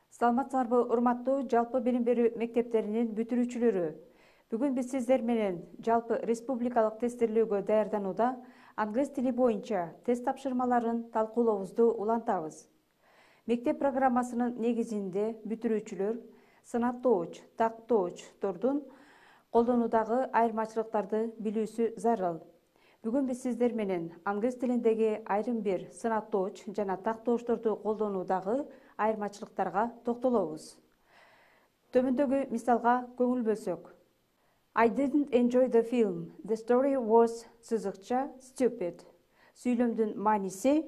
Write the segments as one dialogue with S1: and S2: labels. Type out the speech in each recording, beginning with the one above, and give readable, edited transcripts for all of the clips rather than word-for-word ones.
S1: Саламатсыздарбы, урматтуу жалпы билим берүү мектептеринин бүтүрүүчүлөрү. Бүгүн биз сиздер менен жалпы республикалык тестирлөөгө даярданууда англис тили боюнча тест тапшырмаларын талкуулообузду улантабыз. Мектеп программасынын негизинде бүтүрүүчүлөр сынаттооч, тактоочтордун колдонуудагы айырмачылыктарды билүүсү зарыл. Бүгүн биз сиздер менен англис тилиндеги айрым бир сынаттооч жана тактоочторду колдонуудагы айырмачылыктарга токтолобуз. Төмөндөгү мисалга көңүл бөлсөк. I didn't enjoy the film. The story was сызыкча stupid. Сүйлөмдүн мааниси: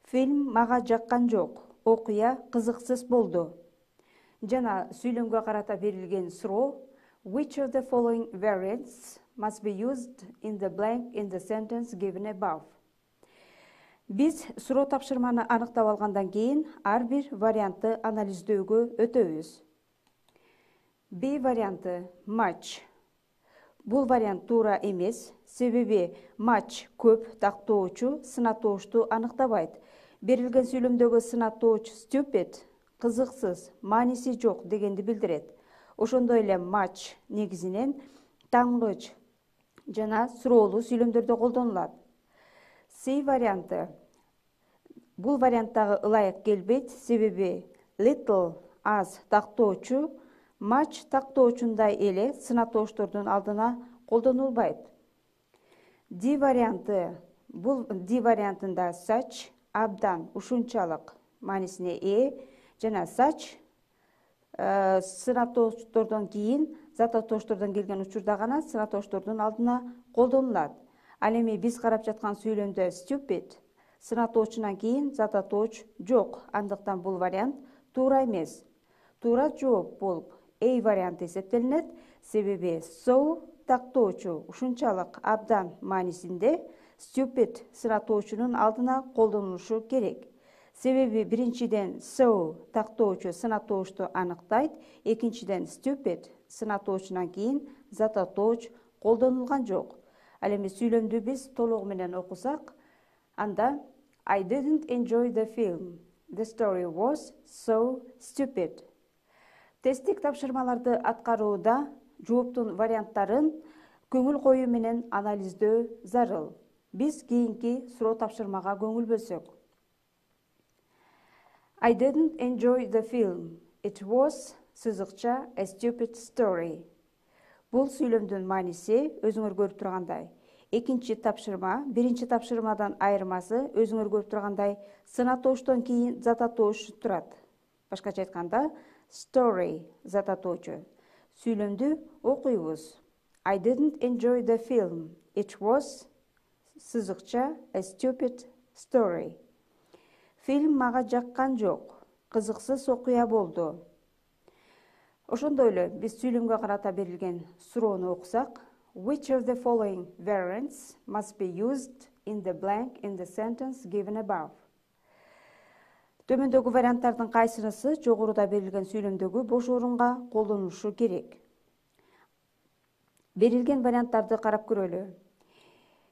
S1: фильм мага жаккан жок, окуя кызыксыз болду. Жана сүйлөмгө карата берилген суроо: Which of the following variants must be used in the blank in the sentence given above? Биз суроо тапшырманы аныктап алгандан кийин ар бир вариантты анализдөөгө өтөбүз. B варианты much. Бул вариант туура эмес, себеби much көп тактоочу сынаттоочту аныктабайт. Берилген сүйлөмдөгү сынаттооч stupid, кызыксыз, мааниси жок дегенди билдирет. Ошондой эле much негизинен таңгыч жана суроолуу сүйлөмдөрдө колдонулат. C варианты. Бул варианттагы ылайык келбейт, себеби little аз тактоочу much тактоочундай эле сынаттоочтордун алдына колдонулбайт. D варианты. Бул D вариантында such абдан ушунчалык маанисине ээ жана such сынаттоочтордон кийин зататоочтордон келген учурда гана сынаттоочтордун алдына колдонулат. Ал эми биз карап жаткан сүйлөмдө stupid сынаттоочунан кийин зататооч жок, андыктан бул вариант туура эмес. Туура жооп болуп A варианты эсептелинет, себеби so тактоочу ушунчалык абдан маанисинде stupid сынаттоочунун алдына колдонулушу керек. Себеби биринчиден so тактоочу сынаттоочту аныктайт, экинчиден stupid сынаттоочунан кийин зататооч колдонулган жок. Ал эми сүйлөмдү биз толугу менен окусак, анда I didn't enjoy the film. The story was so stupid. Тесттик тапшырмаларды аткарууда жооптун варианттарын көңүл коюу менен анализдөө зарыл. Биз кийинки суроо тапшырмага көңүл бөлсөк. I didn't enjoy the film. It was сызыкча a stupid story. Бул сүйлөмдүн мааниси өзүңөр көрүп тургандай. Экинчи тапшырма, биринчи тапшырмадан айырмасы өзүңөр көрүп тургандай сынаттоочтон кийин зататооч турат. Башкача айтканда, story зататоочу. Сүйлөмдү окуйбуз. I didn't enjoy the film. It was сызыкча a stupid story. Фильм мага жаккан жок, кызыксыз окуя болду. Ошондой эле биз сүйлөмгө карата берилген суроону окусак, Which of the following variants must be used in the blank in the sentence given above? Төмөндөгү варианттардын кайсынысы жогоруда берилген сүйлөмдөгү бош орунга колдонулушу керек? Берилген варианттарды карап көрөлү.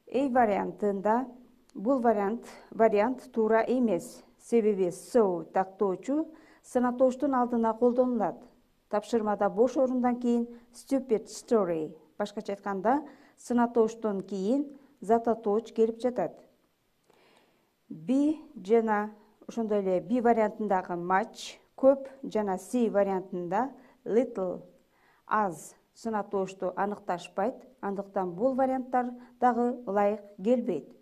S1: A вариантында бул вариант туура эмес, себеби so тактоочу сынаттоочтун алдына колдонулат. Тапшырмада бош орундан кийин stupid story, башкача айтканда сынаттоочтон кийин зататооч келип жатат. B жана ошондой эле B вариантындагы much көп жана C вариантында little аз сынаттоочту аныкташпайт, андыктан бул варианттар дагы ылайык келбейт.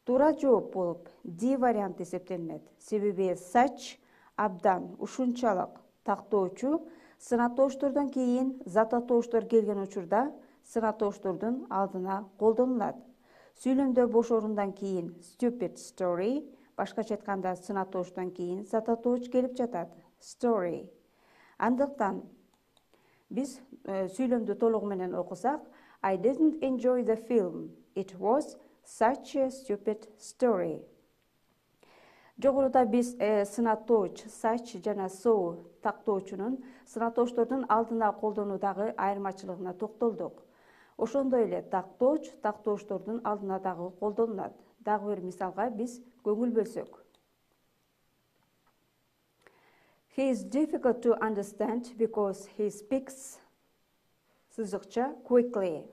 S1: Туура жооп болуп D варианты эсептелинет, себеби such абдан ушунчалык тактоочу сынаттоочтордон кийин зататоочтор келген учурда сынаттоочтордун алдына колдонулат. Сүйлөмдө бош орундан кийин stupid story, башкача айтканда сынаттоочтон кийин зататооч келип жатат. Story. Андыктан биз сүйлөмдү толугу менен окусак, I didn't enjoy the film. It was such a stupid story. Жогоруда биз сынаттооч such жана so тактоочунун сынаттоочтордун алдына колдонуудагы айырмачылыгына токтолдук. Ошондой эле тактооч тактоочтордун алдына дагы колдонулат. Дагы бир мисалга биз көңүл бөлсөк. He is difficult to understand because he speaks сызыкча quickly.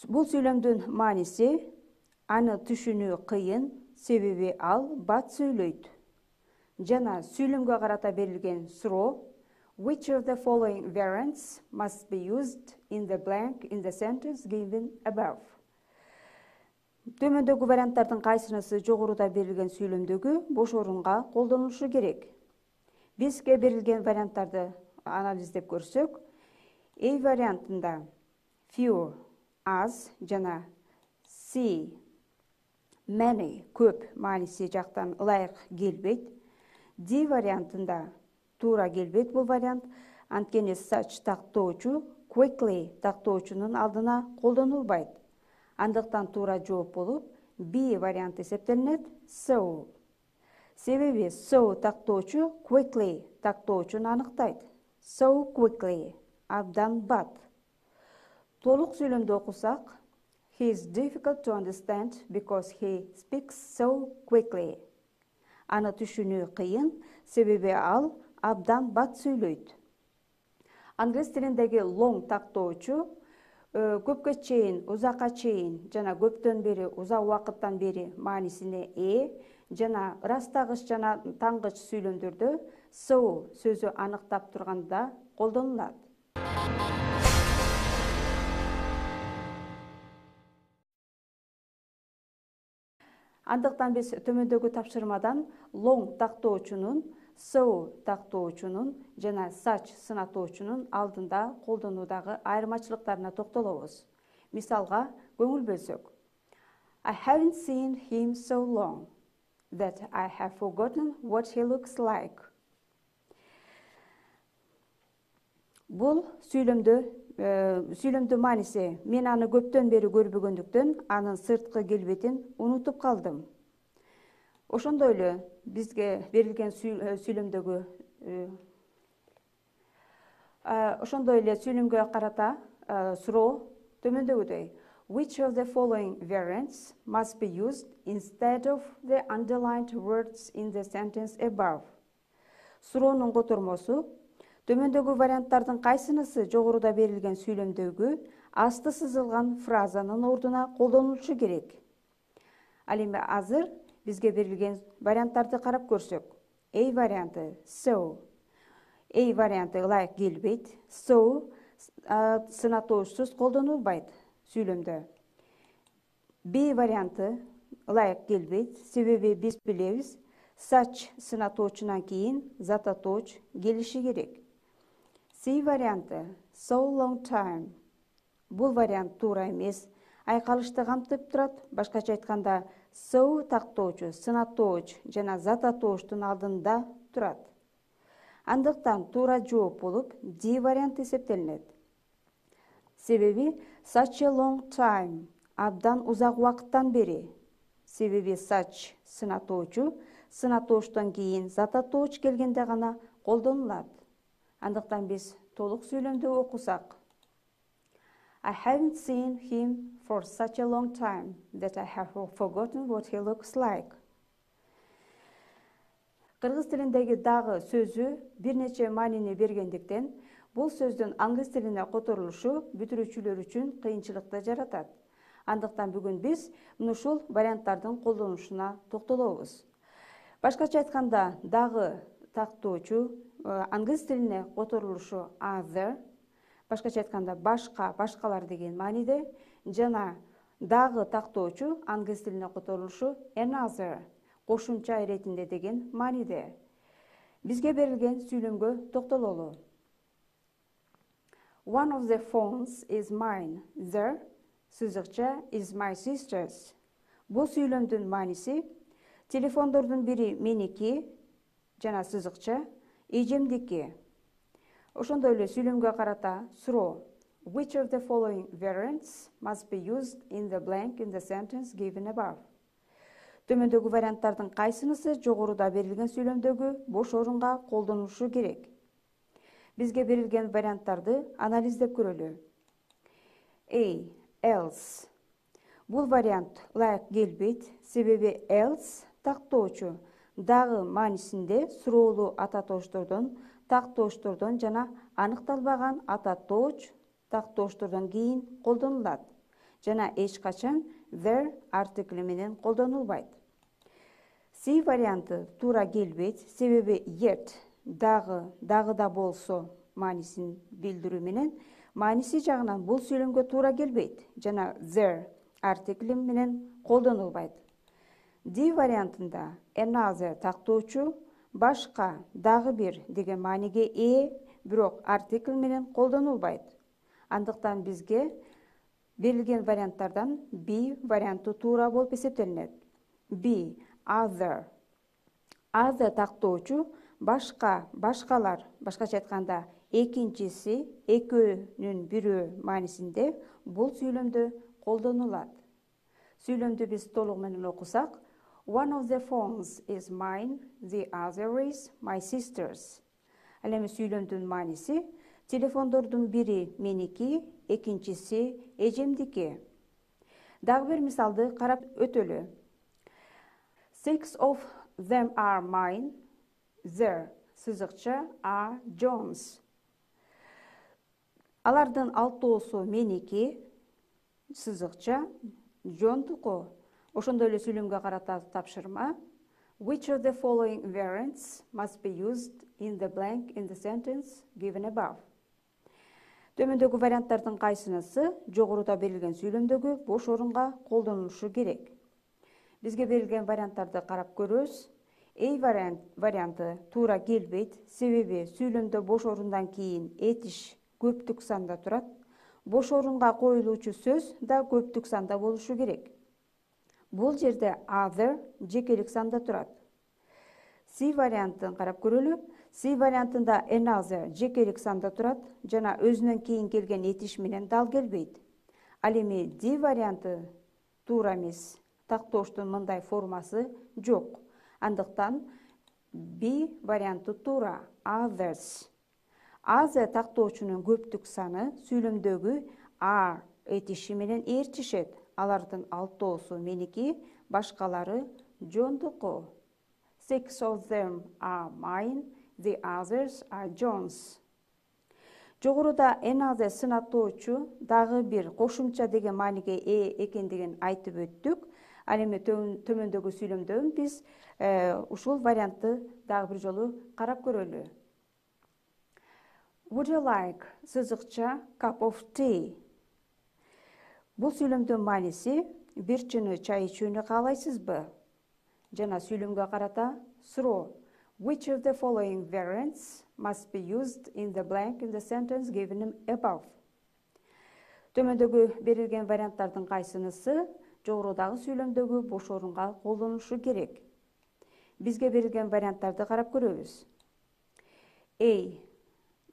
S1: Бул сүйлөмдүн мааниси аны түшүнүү кыйын, себеби ал бат сүйлөйт. Жана сүйлөмгө карата берилген суроо which of the following variants must be used in the blank in the sentence given above. Төмөндөгү варианттардын кайсынысы жогоруда берилген сүйлөмдөгү бош орунга колдонулушу керек? Бизге берилген варианттарды анализдеп көрсөк, A вариантында few, аз жана C, many, көп мааниси жактан ылайык келбейт. D вариантында туура келбейт бул вариант, анткени such тактоочу quickly тактоочунун алдына колдонулбайт. Андыктан туура жооп болуп B варианты эсептелинет, so. Себеби so тактоочу quickly тактоочун аныктайт. So quickly, абдан бат. Толук сүйлөмдү окусак, he is difficult to understand because he speaks so quickly. Аны түшүнүү кыйын, себеби ал абдан бат сүйлөйт. Англис тилиндеги long тактоочу көпкө чейин, узакка чейин жана көптөн бери, узак убакыттан бери маанисине жана ырастагыч жана тангыч сүйлөмдөрдө so сөзү аныктап турганда колдонулат. Андыктан биз төмөндөгү тапшырмадан long тактоочунун, so тактоочунун жана such сынатоочунун алдында колдонуудагы айырмачылыктарына токтолобуз. Мисалга, көңүл бөлсөк. I haven't seen him so long that I have forgotten what he looks like. Бул сүйлөмдү мааниси мен аны көптөн бери көрбөгөндүктөн анын сырткы келбетин унутуп калдым. Ошондой эле бизге берилген сүйлөмгө карата суроо төмөндөгүдөй. Which of the following variants must be used instead of the underlined words in the sentence above? Суроонун котормосу төмөндөгү варианттардын кайсынысы жогоруда берилген сүйлөмдөгү асты сызылган фразанын ордуна колдонулушу керек? Ал эми азыр бизге берилген варианттарды карап көрсөк. A варианты so. A варианты ылайык келбейт. So сынатоочсуз колдонулбайт сүйлөмдө. B варианты ылайык келбейт, себеби биз билебиз, such сынатоочунан кийин зататооч келиши керек. C варианты so long time. Бул вариант туура эмес, айкалышты камтып турат. Башкача айтканда, so тактоочу, сынатооч жана зататоочтун алдында турат. Андыктан туура жооп болуп D варианты эсептелинет. Себеби such a long time, абдан узак убакыттан бери. Себеби such сынатоочу, сынатоочтон кийин зататооч келгенде гана колдонулат. Андыктан биз толук сүйлөмдү окусак. I haven't seen him for such a long time that I have forgotten what he looks like. Кыргыз тилиндеги дагы сөзү бир нече маанини бергендиктен, бул сөздүн англис тилине которулушу бүтүрүүчүлөр үчүн кыйынчылыкты жаратат. Андыктан бүгүн биз ушул варианттардын колдонушуна токтолобуз. Башкача айтканда, дагы тактоочу англис тилине которулушу other, башкача айтканда башка, башкалар деген мааниде, жана дагы тактоочу англис тилине которулушу another, кошумча иретинде деген мааниде. Бизге берилген сүйлөмгө токтололу. One of the phones is mine. The сызыкча is my sister's. Бул сүйлөмдүн мааниси телефондордун бири меники жана сызыкча эжемдики. Ошондой эле сүйлөмгө карата суроо. Which of the following variants must be used in the blank in the sentence given above? Төмөндөгү варианттардын кайсынысы жогоруда берилген сүйлөмдөгү бош орунга колдонулушу керек? Бизге берилген варианттарды анализдеп көрөлү. A. Else. Бул вариант ылайык келбейт, себеби else тактоочу дагы маанисинде суроолуу ата тооштордон, так тооштордон жана аныкталбаган ата тооч, так тооштордон кийин колдонулат жана эч качан their артикли менен колдонулбайт. C варианты туура келбейт, себеби yet дагы да болсо маанисин билдирүү менен мааниси жагынан бул сүйлөмгө туура келбейт жана their артикли менен колдонулбайт. D вариантында another тактоочу башка, дагы бир деген мааниге ээ, бирок артикл менен колдонулбайт. Андыктан бизге берилген варианттардан B варианты туура болуп эсептелинет. B other. Other тактоочу башка, башкалар, башкача айтканда экинчиси, экөөнүн бирөө маанисинде бул сүйлөмдө колдонулат. Сүйлөмдү биз толук менен окусак, one of the phones is mine, the other is my sister's. Ал эми сүйлөмдүн мааниси телефондордун бири меники, экинчиси эжемдики. Дагы бир мисалды карап өтөлү. 6 of them are mine, their сызыкча are John's. Алардын алтоосу меники, сызыкча Джондуку. Ошондой эле сүйлөмгө карата тапшырма. Which of the following variants must be used in the blank in the sentence given above? Төмөндөгү варианттардын кайсынысы жогоруда берилген сүйлөмдөгү бош орунга колдонулушу керек? Бизге берилген варианттарды карап көрөбүз. A варианты туура келбейт, себеби сүйлөмдө бош орундан кийин этиш көптүк санда турат. Бош орунга коюлуучу сөз да көптүк санда болушу керек. Бул жерде other жекелик санда турат. C вариантын карап көрөлү. C вариантында another жекелик санда турат жана өзүнөн кийин келген этиш менен дал келбейт. Ал эми D варианты туура эмес. Тактооштун мындай формасы жок. Андыктан B варианты туура, others. Other тактоочунун көптүк саны сүйлөмдөгү are этиши менен ээрчишет. Алардын алтоосу меники, башкалары Жондуку. 6 of them are mine, the others are John's. Жогоруда another сынатоочу дагы бир кошумча деген мааниге ээ экендигин айтып өттүк. Ал эми төмөндөгү сүйлөмдөн биз ушул вариантты дагы бир жолу карап көрөлү. Would you like сызыкча cup of tea? Бул сүйлөмдүн мааниси бир чыны чай ичүүнү каалайсызбы? Жана сүйлөмгө карата суроо. Which of the following variants must be used in the blank in the sentence given above? Төмөндөгү берилген варианттардын кайсынысы жогорудагы сүйлөмдөгү бош орунга колдонулушу керек? Бизге берилген варианттарды карап көрөбүз. A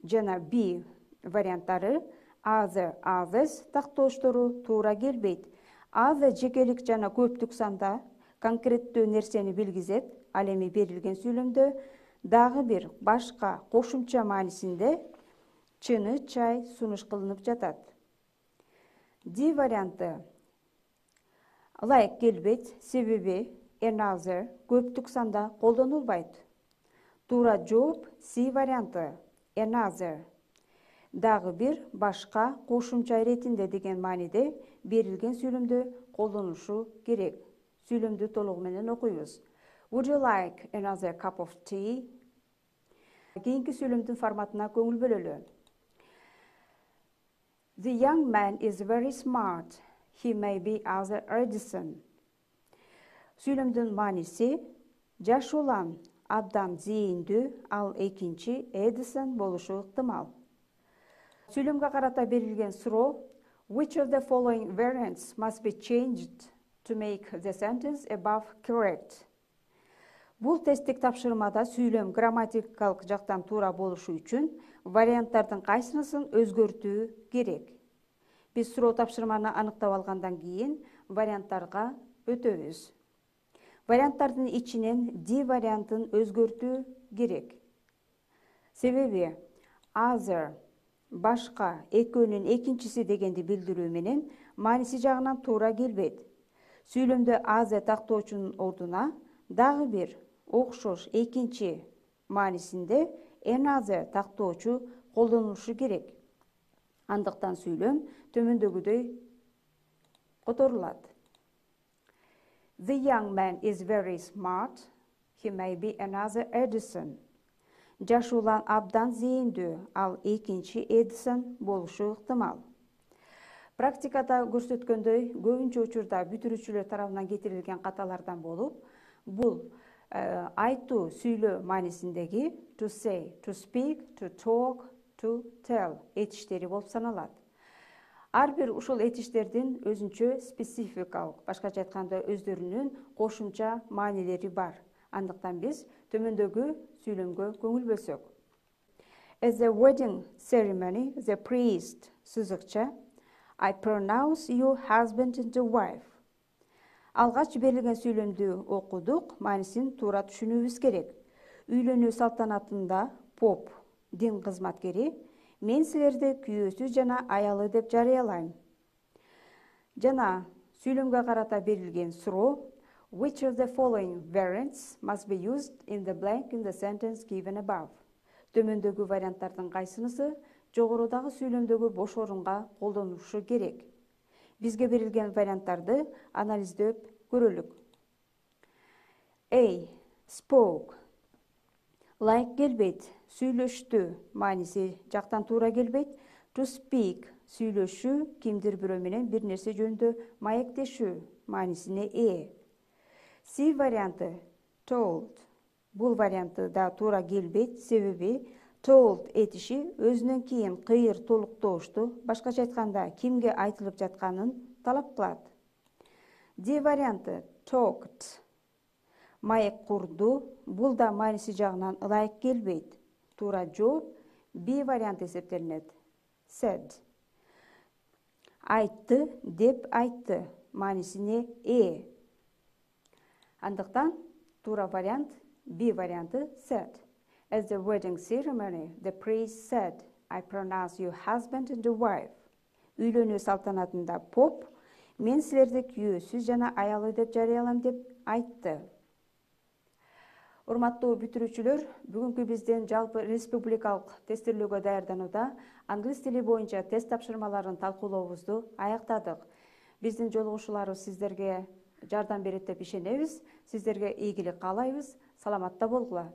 S1: жана B варианттары other, others тактооштору туура келбейт. Other жекелик жана көптүк санда конкреттүү нерсени билгизет. Ал эми берилген сүйлөмдө дагы бир башка кошумча маанисинде чыны чай сунуш кылынып жатат. D варианты ылайык келбейт, себеби another көптүк санда колдонулбайт. Туура жооп C варианты another. Дагы бир башка кошумча иретинде деген мааниде берилген сүйлөмдө колдонулушу керек. Сүйлөмдү толугу менен окуйбуз. Would you like another cup of tea? Кийинки сүйлөмдүн форматына көңүл бөлөлү. The young man is very smart. He may be other Edison. Сүйлөмдүн мааниси жаш улан абдан зээндүү, ал экинчи Эдисон болушу ыктымал. Сүйлөмгө карата берилген суроо Which of the following variants must be changed to make the sentence above correct? Бул тесттик тапшырмада сүйлөм грамматикалык жактан туура болушу үчүн варианттардын кайсынысын өзгөртүү керек? Биз суроо тапшырманы аныктап алгандан кийин варианттарга өтөбүз. Варианттардын ичинен D вариантын өзгөртүү керек. Себеби other башка, экөөнүн экинчиси дегенди билдирүү менен мааниси жагынан туура келбейт. Сүйлөмдө other тактоочунун ордуна дагы бир окшош экинчи маанисинде another тактоочу колдонулушу керек. Андыктан сүйлөм төмөндөгүдөй которулат. The young man is very smart. He may be another Edison. Жаш улан абдан зээндүү, ал экинчи Эдисон болушу ыктымал. Практикада көрсөткөндөй, көбүнчө учурда бүтүрүүчүлөр тарабынан кетирилген каталардан болуп, бул айтуу, сүйлөө маанисиндеги to say, to speak, to talk, to tell этиштери болуп саналат. Ар бир ушул этиштердин өзүнчө спецификалык, башкача айтканда өздөрүнүн кошумча маанилери бар. Андыктан биз төмөндөгү сүйлөмгө көңүл бөлсөк. At the wedding ceremony, the priest сызыкча I pronounce you husband and wife. Алгач берилген сүйлөмдү окудук, маанисин туура түшүнүүбүз керек. Үйлөнүү салтанатында поп, дин кызматкери, мен силерди күйөөсү жана аялы деп жарыялайм. Жана сүйлөмгө карата берилген суроо Which of the following variants must be used in the blank in the sentence given above? Төмөндөгү варианттардын кайсынысы жогорудагы сүйлөмдөгү бош орунга колдонулушу керек? Бизге берилген варианттарды анализдеп көрөлүк. A. Spoke. Like келбейт, сүйлөштү, мааниси жактан туура келбейт. To speak, сүйлөшүү, кимдир бирөө менен бир нерсе жөнүндө маектешүү, маанисине ээ. C варианты told. Бул варианты да туура келбейт, себеби told этиши өзүнөн кийин кыйыр толуктоошту, башкача айтканда кимге айтылып жатканын талап кылат. D варианты talked. Маек курду, бул да мааниси жагынан ылайык келбейт. Туура жооп B варианты эсептелинет. Said. Айтты деп айтты, маанисине ээ. Андыктан туура вариант B варианты said. At the wedding ceremony, the priest said, I pronounce you husband and wife. Үйлөнүү салтанатында поп, мен силерди күйөөсү жана аялы деп жарыялам деп айтты. Урматтуу бүтүрүүчүлөр, бүгүнкү биздин жалпы республикалык тестирлөөгө даярданууда англис тили боюнча тест тапшырмаларын талкуулообузду аяктадык. Биздин жолугушууларыбыз сиздерге жардам берет деп ишенебиз. Сиздерге ийгилик каалайбыз. Саламатта болгула.